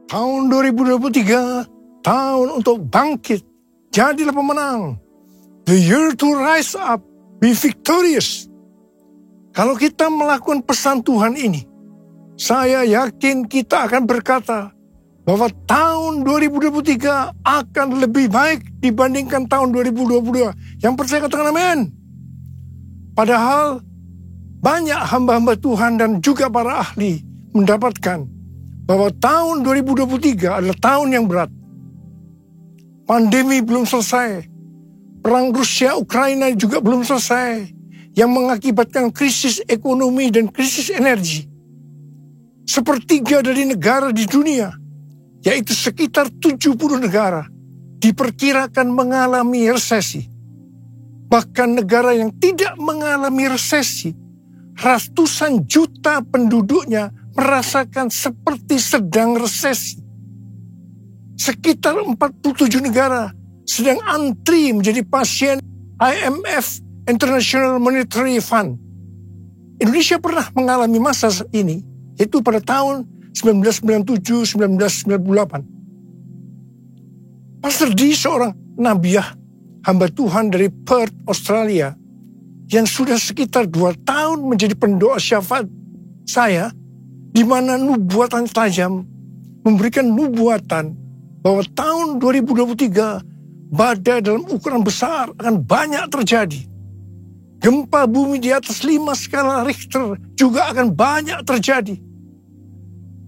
Tahun 2023, tahun untuk bangkit, jadilah pemenang. The year to rise up, be victorious. Kalau kita melakukan pesan Tuhan ini, saya yakin kita akan berkata bahwa tahun 2023 akan lebih baik dibandingkan tahun 2022. Yang percaya katakan amin. Padahal banyak hamba-hamba Tuhan dan juga para ahli mendapatkan bahwa tahun 2023 adalah tahun yang berat. Pandemi belum selesai. Perang Rusia-Ukraina juga belum selesai. Yang mengakibatkan krisis ekonomi dan krisis energi. Sepertiga dari negara di dunia, yaitu sekitar 70 negara, diperkirakan mengalami resesi. Bahkan negara yang tidak mengalami resesi, ratusan juta penduduknya merasakan seperti sedang resesi. Sekitar 47 negara sedang antri menjadi pasien IMF, International Monetary Fund. Indonesia pernah mengalami masa ini, yaitu pada tahun 1997-1998. Pastor D, seorang nabiah hamba Tuhan dari Perth, Australia, yang sudah sekitar 2 tahun menjadi pendoa syafaat saya, di mana nubuatan tajam memberikan nubuatan bahwa tahun 2023 badai dalam ukuran besar akan banyak terjadi. Gempa bumi di atas 5 skala Richter juga akan banyak terjadi.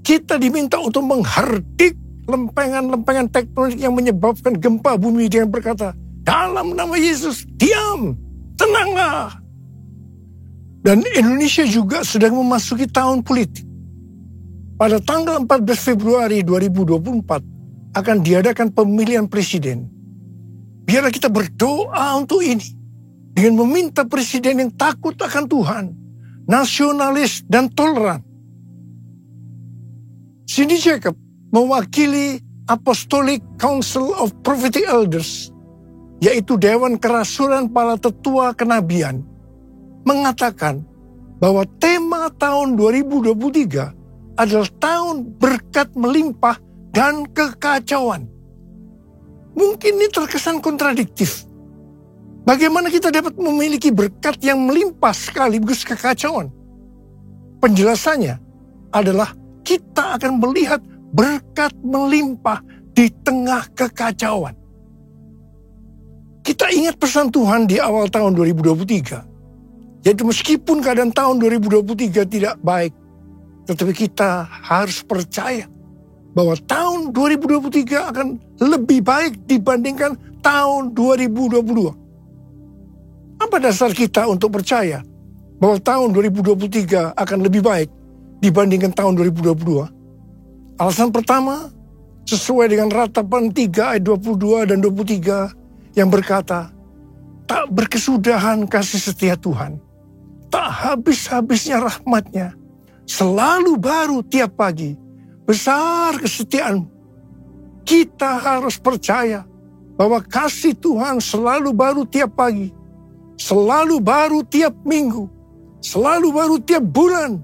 Kita diminta untuk menghardik lempengan-lempengan tektonik yang menyebabkan gempa bumi dengan berkata, dalam nama Yesus, diam, tenanglah. Dan Indonesia juga sedang memasuki tahun politik. Pada tanggal 14 Februari 2024 akan diadakan pemilihan presiden. Biarlah kita berdoa untuk ini. Dengan meminta presiden yang takut akan Tuhan, nasionalis dan toleran. Cindy Jacob mewakili Apostolic Council of Prophetic Elders, yaitu Dewan Kerasulan para Tetua Kenabian, mengatakan bahwa tema tahun 2023 adalah tahun berkat melimpah dan kekacauan. Mungkin ini terkesan kontradiktif. Bagaimana kita dapat memiliki berkat yang melimpah sekaligus kekacauan? Penjelasannya adalah kita akan melihat berkat melimpah di tengah kekacauan. Kita ingat pesan Tuhan di awal tahun 2023. Yaitu meskipun keadaan tahun 2023 tidak baik, tetapi kita harus percaya bahwa tahun 2023 akan lebih baik dibandingkan tahun 2022. Apa dasar kita untuk percaya bahwa tahun 2023 akan lebih baik dibandingkan tahun 2022? Alasan pertama, sesuai dengan Ratapan 3 ayat 22 dan 23 yang berkata, tak berkesudahan kasih setia Tuhan, tak habis-habisnya rahmatnya, selalu baru tiap pagi, besar kesetiaan. Kita harus percaya bahwa kasih Tuhan selalu baru tiap pagi, selalu baru tiap minggu, selalu baru tiap bulan,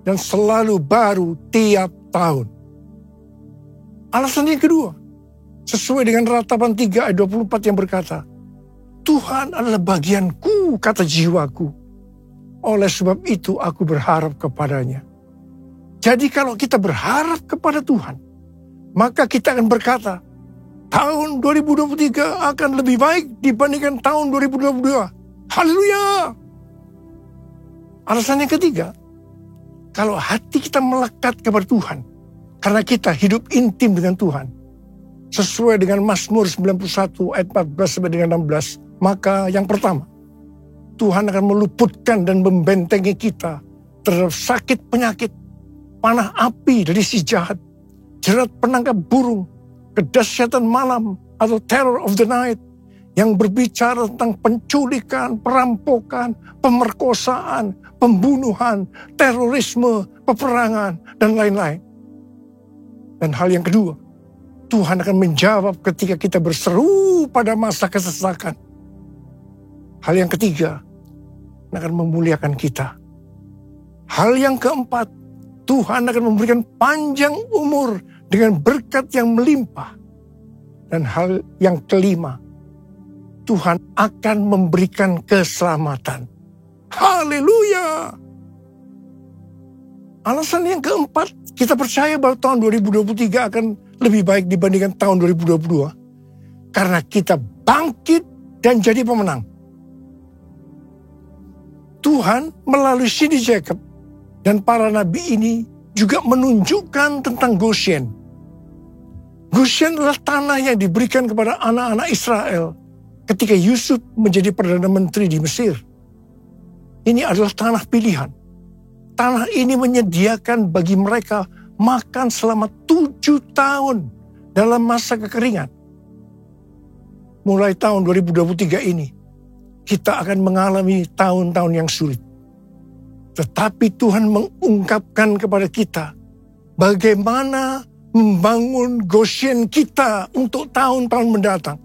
dan selalu baru tiap tahun. Alasan yang kedua, sesuai dengan Ratapan 3 ayat 24 yang berkata, Tuhan adalah bagianku, kata jiwaku. Oleh sebab itu aku berharap kepadanya. Jadi kalau kita berharap kepada Tuhan, maka kita akan berkata, tahun 2023 akan lebih baik dibandingkan tahun 2022. Haleluya. Alasan yang ketiga, kalau hati kita melekat kepada Tuhan, karena kita hidup intim dengan Tuhan, sesuai dengan Mazmur 91 ayat 14 sampai dengan 16, maka yang pertama, Tuhan akan meluputkan dan membentengi kita terhadap sakit penyakit, panah api dari si jahat, jerat penangkap burung, kedahsyatan malam atau terror of the night, yang berbicara tentang penculikan, perampokan, pemerkosaan, pembunuhan, terorisme, peperangan, dan lain-lain. Dan hal yang kedua, Tuhan akan menjawab ketika kita berseru pada masa kesesakan. Hal yang ketiga, akan memuliakan kita. Hal yang keempat, Tuhan akan memberikan panjang umur dengan berkat yang melimpah. Dan hal yang kelima, Tuhan akan memberikan keselamatan. Haleluya! Alasan yang keempat, kita percaya bahwa tahun 2023 akan lebih baik dibandingkan tahun 2022. Karena kita bangkit dan jadi pemenang. Tuhan melalui Cindy Jacob dan para nabi ini juga menunjukkan tentang Goshen. Goshen adalah tanah yang diberikan kepada anak-anak Israel ketika Yusuf menjadi Perdana Menteri di Mesir. Ini adalah tanah pilihan. Tanah ini menyediakan bagi mereka makan selama 7 tahun dalam masa kekeringan. Mulai tahun 2023 ini, kita akan mengalami tahun-tahun yang sulit. Tetapi Tuhan mengungkapkan kepada kita bagaimana membangun Goshen kita untuk tahun-tahun mendatang.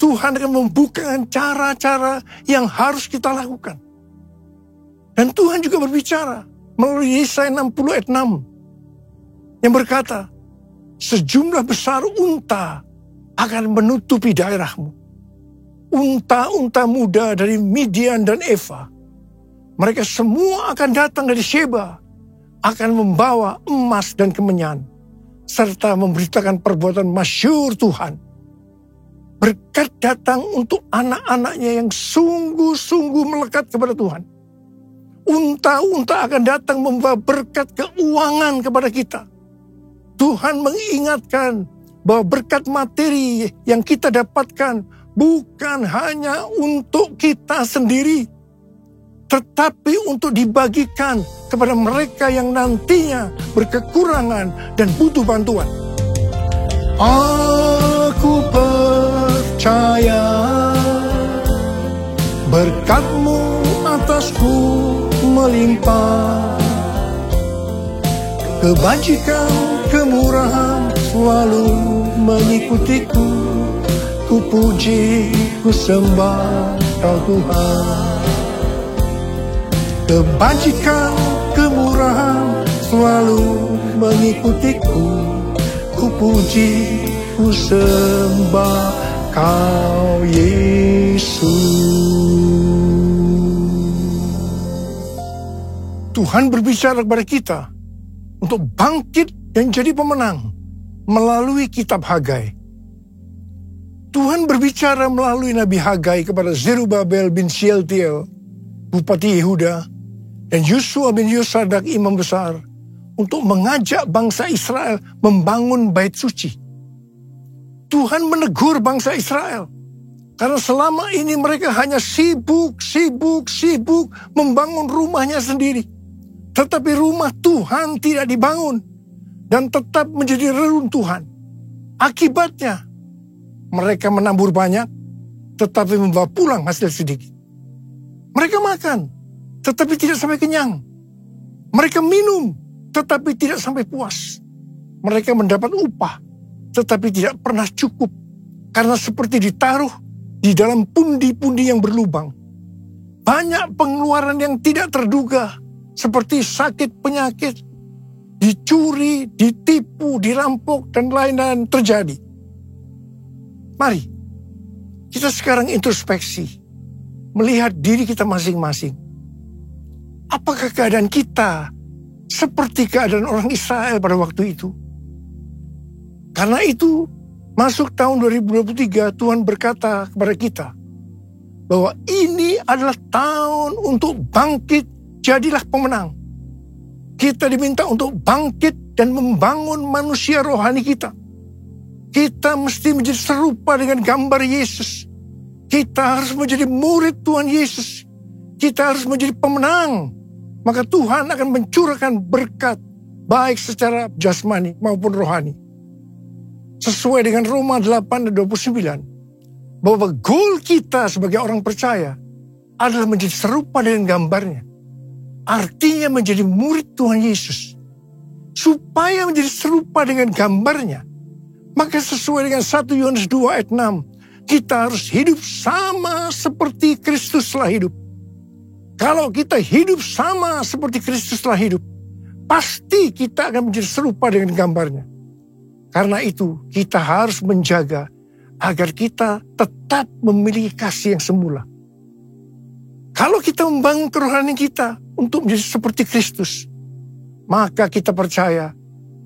Tuhan akan membukakan cara-cara yang harus kita lakukan. Dan Tuhan juga berbicara melalui Yesaya 60 ayat 6 yang berkata, sejumlah besar unta akan menutupi daerahmu. Unta-unta muda dari Midian dan Eva. Mereka semua akan datang dari Sheba, akan membawa emas dan kemenyan, serta memberitakan perbuatan masyhur Tuhan. Berkat datang untuk anak-anaknya yang sungguh-sungguh melekat kepada Tuhan. Unta-unta akan datang membawa berkat keuangan kepada kita. Tuhan mengingatkan bahwa berkat materi yang kita dapatkan bukan hanya untuk kita sendiri, tetapi untuk dibagikan kepada mereka yang nantinya berkekurangan dan butuh bantuan. Aku percaya berkat-Mu atasku melimpah, kebajikan, kemurahan selalu mengikutiku. Ku puji, ku sembah Kau Tuhan. Kebajikan, kemurahan selalu mengikutiku. Ku puji, ku sembah Kau Yesus. Tuhan berbicara kepada kita untuk bangkit dan jadi pemenang melalui kitab Hagai. Tuhan berbicara melalui Nabi Hagai kepada Zerubabel bin Shealtiel, Bupati Yehuda, dan Yosua bin Yosadak, Imam Besar, untuk mengajak bangsa Israel membangun bait suci. Tuhan menegur bangsa Israel, karena selama ini mereka hanya sibuk membangun rumahnya sendiri. Tetapi rumah Tuhan tidak dibangun dan tetap menjadi reruntuhan. Akibatnya, mereka menabur banyak, tetapi membawa pulang hasil sedikit. Mereka makan, tetapi tidak sampai kenyang. Mereka minum, tetapi tidak sampai puas. Mereka mendapat upah, tetapi tidak pernah cukup. Karena seperti ditaruh di dalam pundi-pundi yang berlubang. Banyak pengeluaran yang tidak terduga, seperti sakit penyakit, dicuri, ditipu, dirampok, dan lain-lain terjadi. Mari, kita sekarang introspeksi, melihat diri kita masing-masing. Apakah keadaan kita seperti keadaan orang Israel pada waktu itu? Karena itu, masuk tahun 2023, Tuhan berkata kepada kita, bahwa ini adalah tahun untuk bangkit, jadilah pemenang. Kita diminta untuk bangkit dan membangun manusia rohani kita. Kita mesti menjadi serupa dengan gambar Yesus. Kita harus menjadi murid Tuhan Yesus. Kita harus menjadi pemenang. Maka Tuhan akan mencurahkan berkat, baik secara jasmani maupun rohani. Sesuai dengan Roma 8 dan 29. Bahwa goal kita sebagai orang percaya adalah menjadi serupa dengan gambarnya. Artinya menjadi murid Tuhan Yesus. Supaya menjadi serupa dengan gambarnya, maka sesuai dengan 1 Yohanes 2 ayat 6, kita harus hidup sama seperti Kristus telah hidup. Kalau kita hidup sama seperti Kristus telah hidup, pasti kita akan menjadi serupa dengan gambarnya. Karena itu kita harus menjaga agar kita tetap memiliki kasih yang semula. Kalau kita membangun kerohanian kita untuk menjadi seperti Kristus, maka kita percaya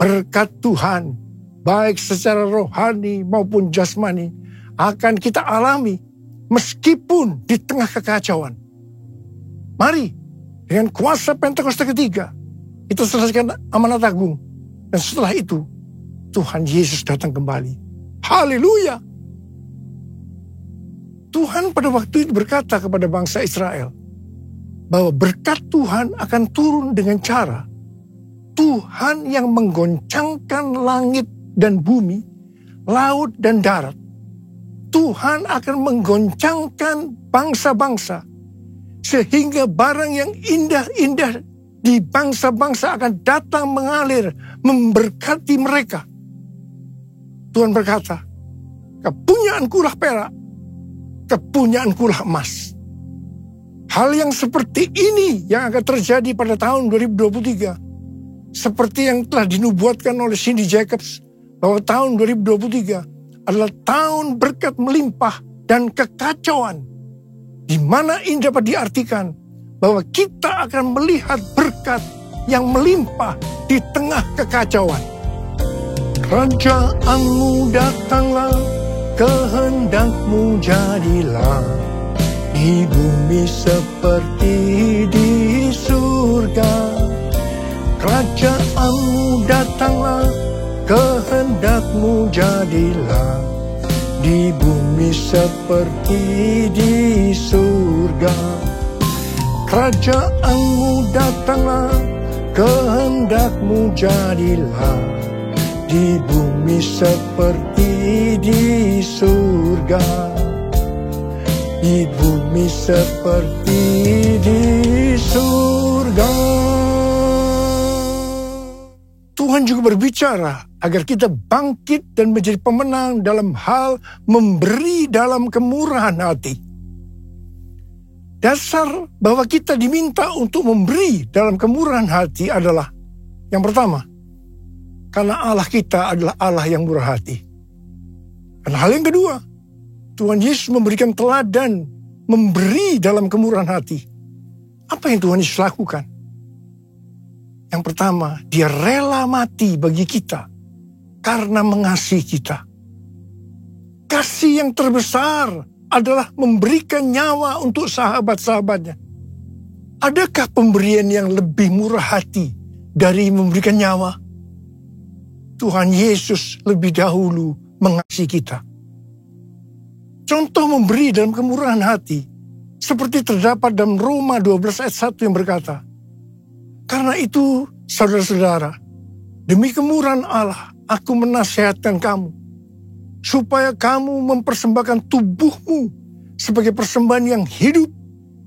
berkat Tuhan, baik secara rohani maupun jasmani, akan kita alami meskipun di tengah kekacauan. Mari, dengan kuasa Pentakosta ketiga, kita selesaikan amanat agung. Dan setelah itu, Tuhan Yesus datang kembali. Haleluya! Tuhan pada waktu itu berkata kepada bangsa Israel, bahwa berkat Tuhan akan turun dengan cara Tuhan yang menggoncangkan langit dan bumi, laut dan darat. Tuhan akan menggoncangkan bangsa-bangsa, sehingga barang yang indah-indah di bangsa-bangsa akan datang mengalir, memberkati mereka. Tuhan berkata, kepunyaanku lah perak, kepunyaanku lah emas. Hal yang seperti ini yang akan terjadi pada tahun 2023. Seperti yang telah dinubuatkan oleh Cindy Jacobs, bahwa tahun 2023 adalah tahun berkat melimpah dan kekacauan. Di mana ini dapat diartikan bahwa kita akan melihat berkat yang melimpah di tengah kekacauan. Kerajaanmu datanglah, kehendakmu jadilah, di bumi seperti di surga. Kerajaanmu datanglah, kehendakmu jadilah, di bumi seperti di surga. Kerajaanmu datanglah, kehendakmu jadilah, di bumi seperti di surga. Di bumi seperti di surga. Tuhan juga berbicara agar kita bangkit dan menjadi pemenang dalam hal memberi dalam kemurahan hati. Dasar bahwa kita diminta untuk memberi dalam kemurahan hati adalah, yang pertama, karena Allah kita adalah Allah yang murah hati. Dan hal yang kedua, Tuhan Yesus memberikan teladan memberi dalam kemurahan hati. Apa yang Tuhan Yesus lakukan? Yang pertama, dia rela mati bagi kita karena mengasihi kita. Kasih yang terbesar adalah memberikan nyawa untuk sahabat-sahabatnya. Adakah pemberian yang lebih murah hati dari memberikan nyawa? Tuhan Yesus lebih dahulu mengasihi kita. Contoh memberi dalam kemurahan hati, seperti terdapat dalam Roma 12 ayat 1 yang berkata, karena itu, saudara-saudara, demi kemurahan Allah, aku menasihatkan kamu, supaya kamu mempersembahkan tubuhmu sebagai persembahan yang hidup,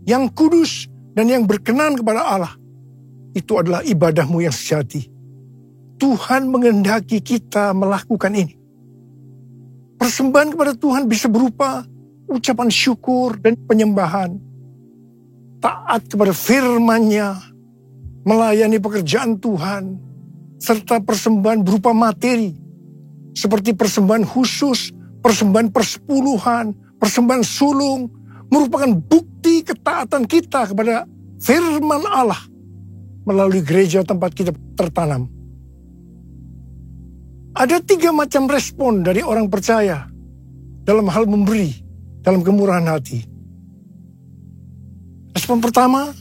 yang kudus, dan yang berkenan kepada Allah. Itu adalah ibadahmu yang sejati. Tuhan menghendaki kita melakukan ini. Persembahan kepada Tuhan bisa berupa ucapan syukur dan penyembahan, taat kepada firman-Nya, melayani pekerjaan Tuhan, serta persembahan berupa materi, seperti persembahan khusus, persembahan persepuluhan, persembahan sulung, merupakan bukti ketaatan kita kepada firman Allah melalui gereja tempat kita tertanam. Ada 3 macam respon dari orang percaya dalam hal memberi, dalam kemurahan hati. Respon pertama,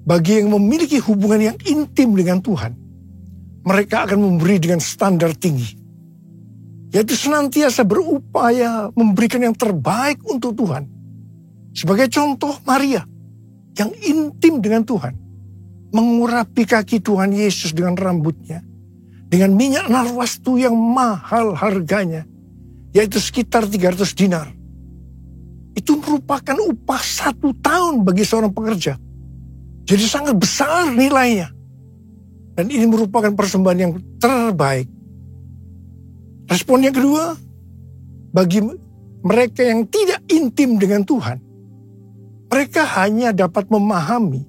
bagi yang memiliki hubungan yang intim dengan Tuhan, mereka akan memberi dengan standar tinggi, yaitu senantiasa berupaya memberikan yang terbaik untuk Tuhan. Sebagai contoh, Maria yang intim dengan Tuhan, mengurapi kaki Tuhan Yesus dengan rambutnya, dengan minyak narwastu yang mahal harganya, yaitu sekitar 300 dinar. Itu merupakan upah 1 tahun bagi seorang pekerja. Jadi sangat besar nilainya. Dan ini merupakan persembahan yang terbaik. Respon yang kedua, bagi mereka yang tidak intim dengan Tuhan, mereka hanya dapat memahami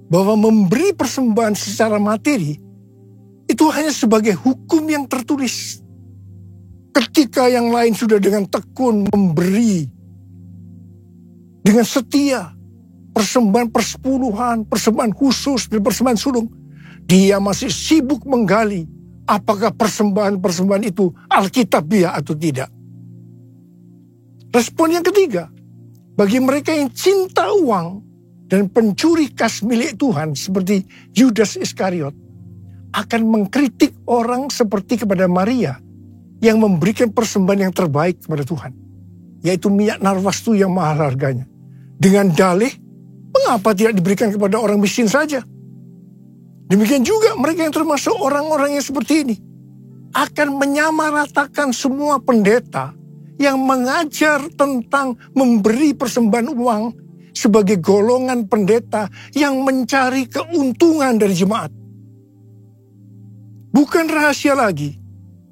bahwa memberi persembahan secara materi itu hanya sebagai hukum yang tertulis. Ketika yang lain sudah dengan tekun memberi, dengan setia, persembahan persepuluhan, persembahan khusus, dan persembahan sulung, dia masih sibuk menggali apakah persembahan-persembahan itu alkitabiah atau tidak. Respon yang ketiga, bagi mereka yang cinta uang dan pencuri kas milik Tuhan seperti Yudas Iskariot, akan mengkritik orang seperti kepada Maria yang memberikan persembahan yang terbaik kepada Tuhan, yaitu minyak narwastu yang mahal harganya. Dengan dalih, mengapa tidak diberikan kepada orang miskin saja? Demikian juga mereka yang termasuk orang-orang yang seperti ini akan menyamaratakan semua pendeta yang mengajar tentang memberi persembahan uang sebagai golongan pendeta yang mencari keuntungan dari jemaat. Bukan rahasia lagi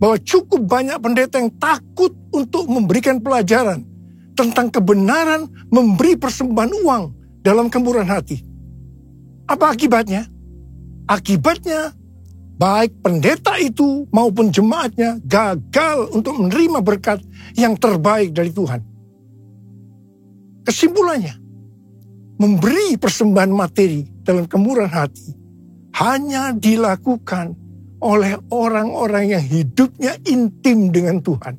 bahwa cukup banyak pendeta yang takut untuk memberikan pelajaran tentang kebenaran memberi persembahan uang dalam kemurahan hati. Apa akibatnya? Akibatnya, baik pendeta itu maupun jemaatnya gagal untuk menerima berkat yang terbaik dari Tuhan. Kesimpulannya, memberi persembahan materi dalam kemurahan hati hanya dilakukan oleh orang-orang yang hidupnya intim dengan Tuhan.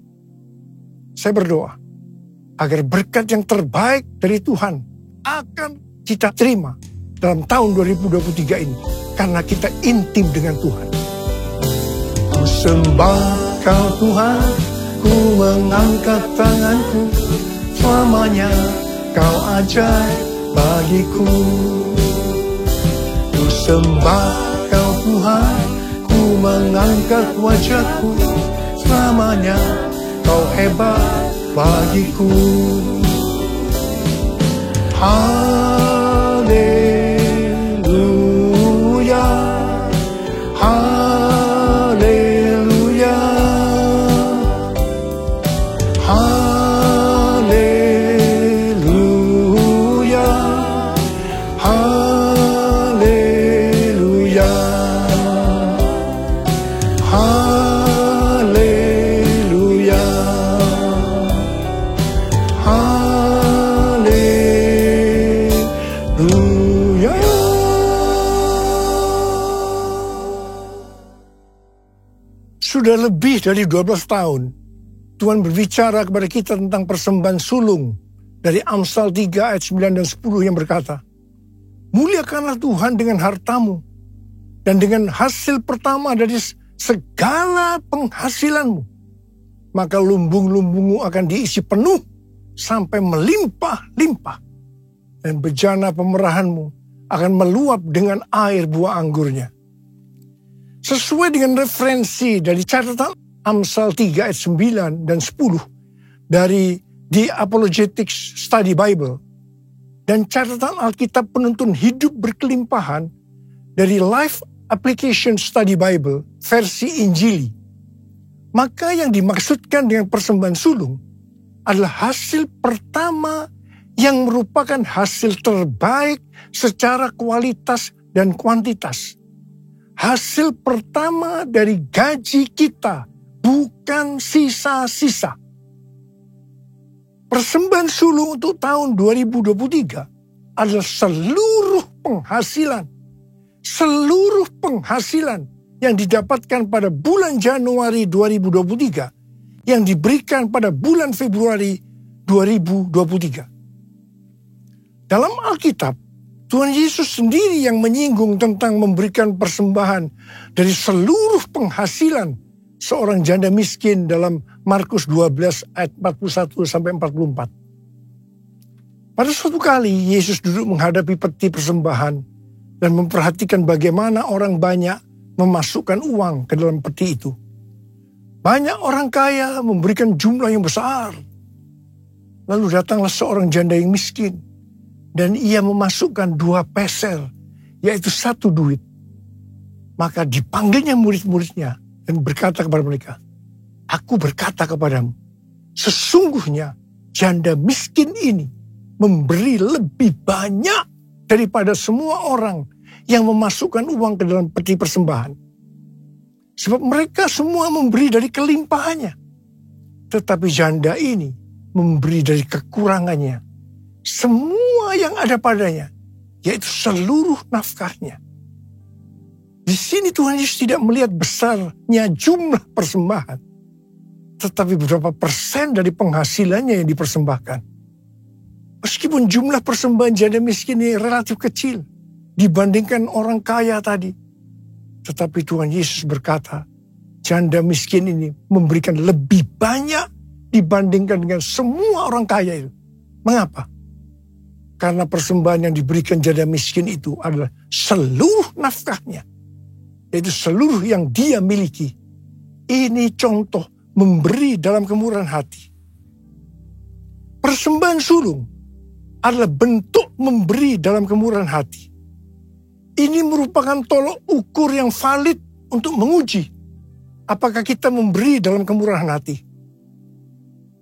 Saya berdoa agar berkat yang terbaik dari Tuhan akan kita terima dalam tahun 2023 ini, karena kita intim dengan Tuhan. Ku sembah Kau Tuhan, ku mengangkat tanganku, selamanya Kau ajaib bagiku. Ku sembah Kau Tuhan, ku mengangkat wajahku, selamanya Kau hebat bagiku. Haleluya, haleluya, haleluya, haleluya, haleluya, haleluya. Sudah lebih dari 12 tahun Tuhan berbicara kepada kita tentang persembahan sulung dari Amsal 3 ayat 9 dan 10 yang berkata, muliakanlah Tuhan dengan hartamu dan dengan hasil pertama dari segala penghasilanmu, maka lumbung-lumbungmu akan diisi penuh sampai melimpah-limpah, dan bejana pemerahanmu akan meluap dengan air buah anggurnya. Sesuai dengan referensi dari catatan Amsal 3 ayat 9 dan 10 dari The Apologetics Study Bible dan catatan Alkitab Penuntun Hidup Berkelimpahan dari Life Application Study Bible versi Injili, maka yang dimaksudkan dengan persembahan sulung adalah hasil pertama yang merupakan hasil terbaik secara kualitas dan kuantitas. Hasil pertama dari gaji kita, bukan sisa-sisa. Persembahan sulung untuk tahun 2023 adalah seluruh penghasilan yang didapatkan pada bulan Januari 2023 yang diberikan pada bulan Februari 2023. Dalam Alkitab, Tuhan Yesus sendiri yang menyinggung tentang memberikan persembahan dari seluruh penghasilan seorang janda miskin dalam Markus 12 ayat 41 sampai 44. Pada suatu kali Yesus duduk menghadapi peti persembahan dan memperhatikan bagaimana orang banyak memasukkan uang ke dalam peti itu. Banyak orang kaya memberikan jumlah yang besar. Lalu datanglah seorang janda yang miskin, dan ia memasukkan 2 peser, yaitu 1 duit. Maka dipanggilnya murid-muridnya dan berkata kepada mereka, aku berkata kepadamu, sesungguhnya janda miskin ini memberi lebih banyak daripada semua orang yang memasukkan uang ke dalam peti persembahan. Sebab mereka semua memberi dari kelimpahannya. Tetapi janda ini memberi dari kekurangannya semua yang ada padanya, yaitu seluruh nafkahnya. Di sini Tuhan Yesus tidak melihat besarnya jumlah persembahan, tetapi berapa persen dari penghasilannya yang dipersembahkan. Meskipun jumlah persembahan janda miskin ini relatif kecil dibandingkan orang kaya tadi, tetapi Tuhan Yesus berkata, janda miskin ini memberikan lebih banyak dibandingkan dengan semua orang kaya itu. Mengapa? Karena persembahan yang diberikan janda miskin itu adalah seluruh nafkahnya, yaitu seluruh yang dia miliki. Ini contoh memberi dalam kemurahan hati. Persembahan sulung adalah bentuk memberi dalam kemurahan hati. Ini merupakan tolok ukur yang valid untuk menguji apakah kita memberi dalam kemurahan hati.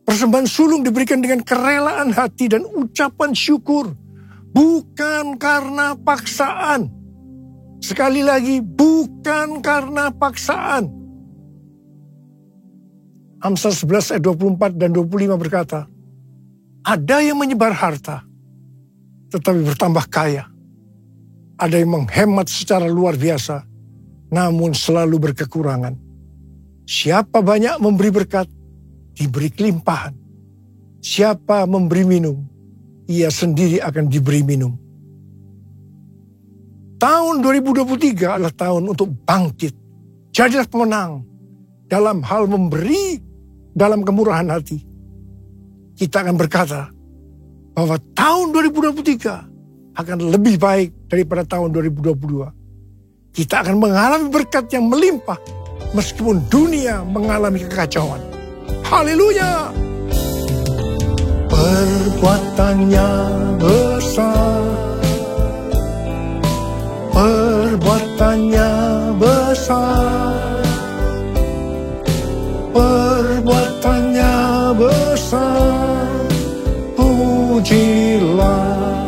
Persembahan sulung diberikan dengan kerelaan hati dan ucapan syukur, bukan karena paksaan. Sekali lagi, bukan karena paksaan. Amsal 11 ayat 24 dan 25 berkata, ada yang menyebar harta, tetapi bertambah kaya. Ada yang menghemat secara luar biasa, namun selalu berkekurangan. Siapa banyak memberi berkat, diberi kelimpahan. Siapa memberi minum, ia sendiri akan diberi minum. Tahun 2023 adalah tahun untuk bangkit. Jadilah pemenang dalam hal memberi dalam kemurahan hati. Kita akan berkata bahwa tahun 2023 akan lebih baik daripada tahun 2022. Kita akan mengalami berkat yang melimpah meskipun dunia mengalami kekacauan. Haleluya! Perbuatannya besar, perbuatannya besar, perbuatannya besar, pujilah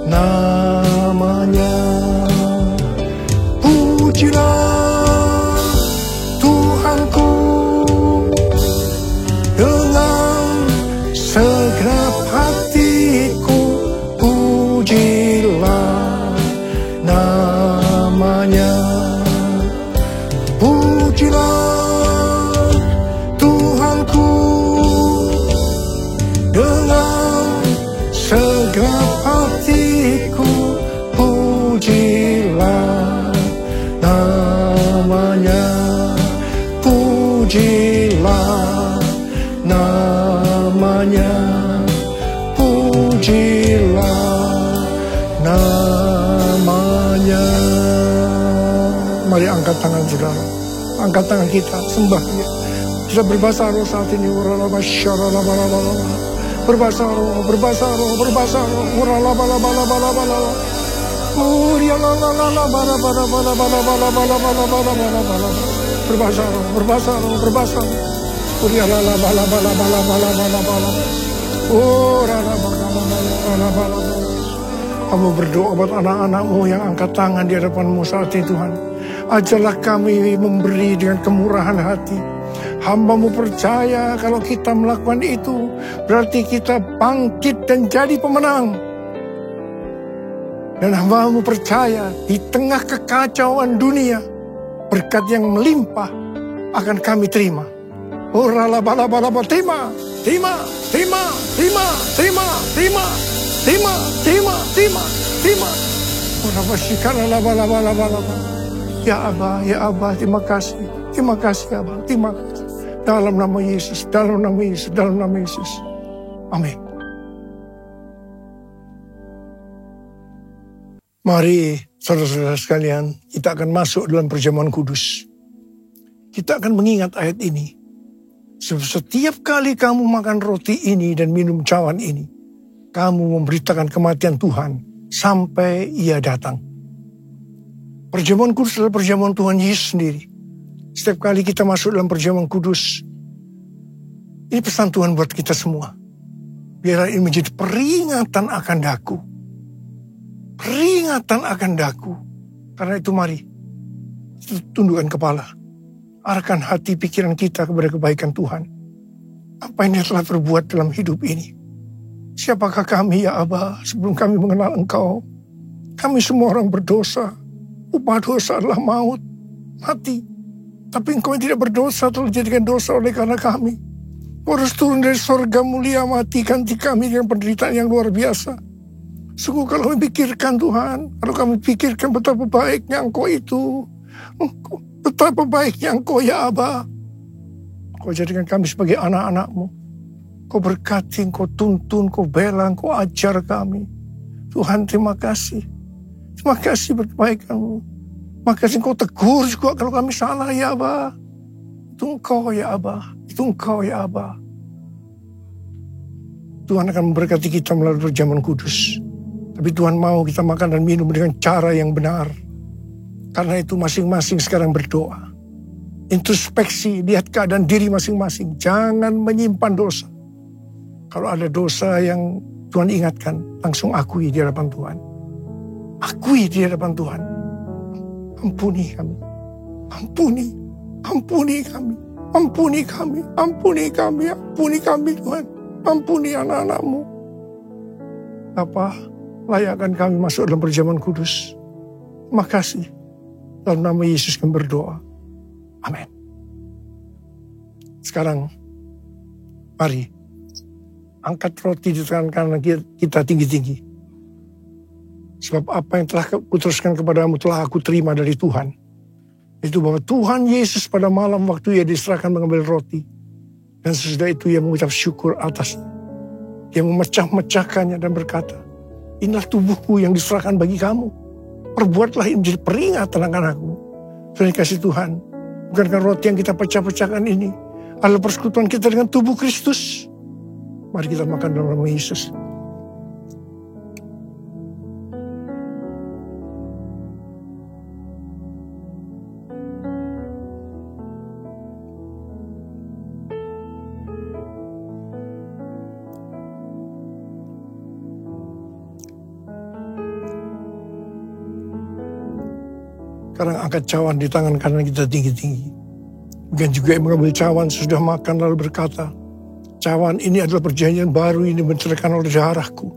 namanya, pujilah Tuhanku dengan segenap hatiku, pujilah namanya, pujilah Tuhanku dengan segenap hatiku, pujilah namanya, pujilah namanya, pujilah namanya. Mari angkat tangan saudara, angkat tangan kita, sembah dia. Kita berbahasa roh saat ini. Berbahasa roh, berbahasa roh, berbahasa roh. Berbahasa roh, berbahasa roh, berbahasa roh. Kamu berdoa buat anak-anakmu yang angkat tangan di hadapanmu saat ini, Tuhan. Ajarlah kami memberi dengan kemurahan hati. Hamba-Mu percaya kalau kita melakukan itu, berarti kita bangkit dan jadi pemenang. Dan hamba-Mu percaya di tengah kekacauan dunia, berkat yang melimpah akan kami terima. Oh ralabalaba, terima, terima, terima, terima, terima, terima, terima, terima, terima, terima. Oh rabasyikara labalaba. Ya Abah, ya Abah, terima kasih. Terima kasih Abah, terima kasih. Dalam nama Yesus, dalam nama Yesus, dalam nama Yesus. Amin. Mari saudara-saudara sekalian, kita akan masuk dalam perjamuan kudus. Kita akan mengingat ayat ini. Setiap kali kamu makan roti ini dan minum cawan ini, kamu memberitakan kematian Tuhan sampai Ia datang. Perjamuan kudus adalah perjamuan Tuhan Yesus sendiri. Setiap kali kita masuk dalam perjamuan kudus, ini pesan Tuhan buat kita semua. Biarlah ini menjadi peringatan akan daku. Peringatan akan daku. Karena itu mari, tundukkan kepala. Arahkan hati pikiran kita kepada kebaikan Tuhan. apa yang Dia telah berbuat dalam hidup ini. Siapakah kami ya Aba sebelum kami mengenal Engkau? Kami semua orang berdosa. Upah dosa adalah maut, mati. Tapi Engkau yang tidak berdosa telah dijadikan dosa oleh karena kami. Kau harus turun dari surga mulia, mati, ganti kami dengan penderitaan yang luar biasa. Sungguh kalau kami pikirkan Tuhan, kalau kami pikirkan betapa baiknya Engkau itu, betapa baiknya Engkau ya Aba. Kau jadikan kami sebagai anak-anak-Mu. Kau berkati, Kau tuntun, Kau bela, Kau ajar kami. Tuhan terima kasih. Terima kasih berkebaikan-Mu. Terima kasih Kau tegur juga kalau kami salah ya Aba. Itu Engkau ya Aba. Itu Engkau ya Aba. Tuhan akan memberkati kita melalui perjamuan kudus. Tapi Tuhan mau kita makan dan minum dengan cara yang benar. Karena itu masing-masing sekarang berdoa. Introspeksi, lihat keadaan diri masing-masing. Jangan menyimpan dosa. Kalau ada dosa yang Tuhan ingatkan, langsung akui di hadapan Tuhan. Akui di hadapan Tuhan. Ampuni kami. Ampuni. Ampuni kami. Ampuni kami. Ampuni kami. Ampuni kami Tuhan. Ampuni anak-anak-Mu. Bapa, layakkan kami masuk dalam perjamuan kudus. Terima kasih. Dalam nama Yesus kami berdoa. Amin. Sekarang, mari angkat roti di tangan kanan kita tinggi-tinggi. Sebab apa yang telah kuteruskan kepadamu telah aku terima dari Tuhan. Itu bahwa Tuhan Yesus pada malam waktu Ia diserahkan mengambil roti. Dan sesudah itu Ia mengucap syukur atasnya. Ia memecah-mecahkannya dan berkata, inilah tubuhku yang diserahkan bagi kamu. Perbuatlah ini menjadi peringatan akan aku. Sudah dikasih Tuhan. Bukankah roti yang kita pecah-pecahkan ini adalah persekutuan kita dengan tubuh Kristus? Mari kita makan dalam nama Yesus. Sekarang angkat cawan di tangan kanan kita tinggi-tinggi. Bukan juga yang mengambil cawan sudah makan lalu berkata, cawan ini adalah perjanjian baru ini mencerahkan oleh darahku.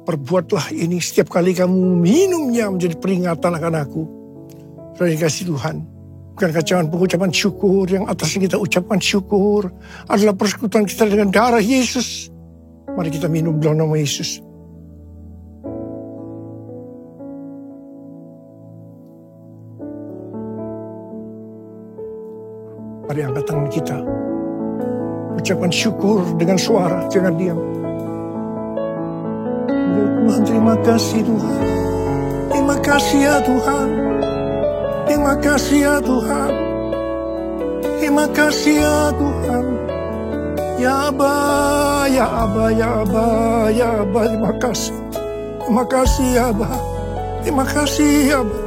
Perbuatlah ini setiap kali kamu minumnya menjadi peringatan akan aku. Sudah dikasih Tuhan. Bukankah cawan pengucapan syukur yang atasnya kita ucapkan syukur adalah persekutuan kita dengan darah Yesus. Mari kita minum dalam nama Yesus. Mari angkat tangan kita. Ucapkan syukur dengan suara, jangan diam. Tuhan, terima kasih Tuhan. Terima kasih ya Tuhan. Terima kasih ya Tuhan. Terima kasih ya Tuhan. Ya Aba, ya Aba, ya Aba, ya Aba, terima kasih. Terima kasih ya Aba. Terima kasih ya Aba.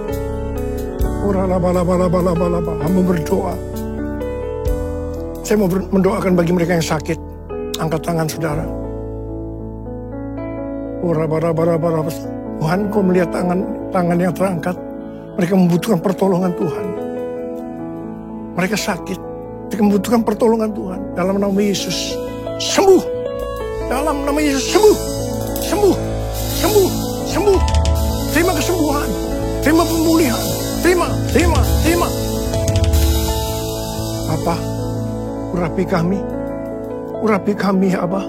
Ora-laba-laba-laba-laba-laba. Hamba berdoa. Saya mau mendoakan bagi mereka yang sakit. Angkat tangan saudara. Tuhan, Kau melihat tangan yang terangkat. Mereka membutuhkan pertolongan Tuhan. Mereka sakit. Mereka membutuhkan pertolongan Tuhan. Dalam nama Yesus, sembuh. Dalam nama Yesus, sembuh. Sembuh. Sembuh. Sembuh. Terima kesembuhan. Terima pemulihan. Terima. Apa? Urapi kami ya Abah.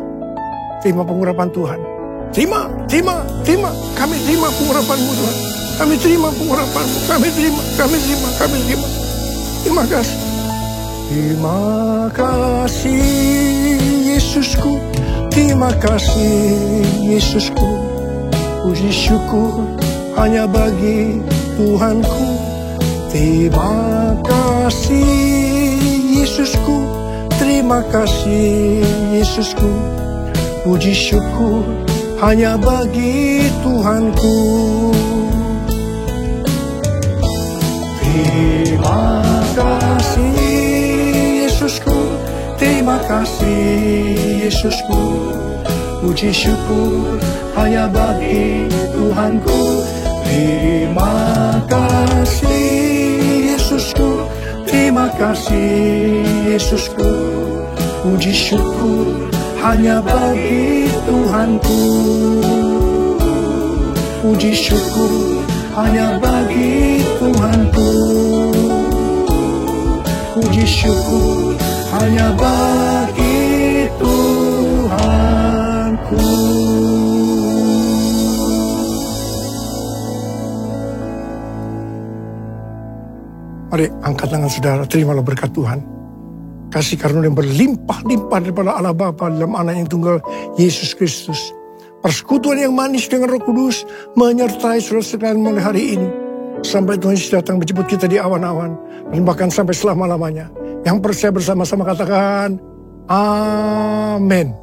Terima pengurapan Tuhan. Terima. Kami terima pengurapan-Mu Tuhan. Kami terima pengurapan-Mu. Kami terima. Terima kasih. Terima kasih Yesusku. Terima kasih Yesusku. Puji syukur hanya bagi Tuhanku. Terima kasih Yesusku. Terima kasih Yesusku. Puji syukur hanya bagi Tuhanku. Terima kasih Yesusku. Terima kasih Yesusku. Puji syukur hanya bagi Tuhanku. Terima kasih Yesusku. Terima kasih Yesusku. Puji syukur hanya bagi Tuhanku. Puji syukur hanya bagi Tuhanku. Puji syukur hanya bagi Tuhanku. Mari angkat tangan saudara, terimalah berkat Tuhan. Kasih karunia yang berlimpah-limpah daripada Allah Bapa dalam Anak yang tunggal Yesus Kristus. Persekutuan yang manis dengan Roh Kudus menyertai saudara sekalian mulai hari ini. Sampai Tuhan Yesus datang menjemput kita di awan-awan. Dan bahkan sampai selama-lamanya. Yang percaya bersama-sama katakan, Amin.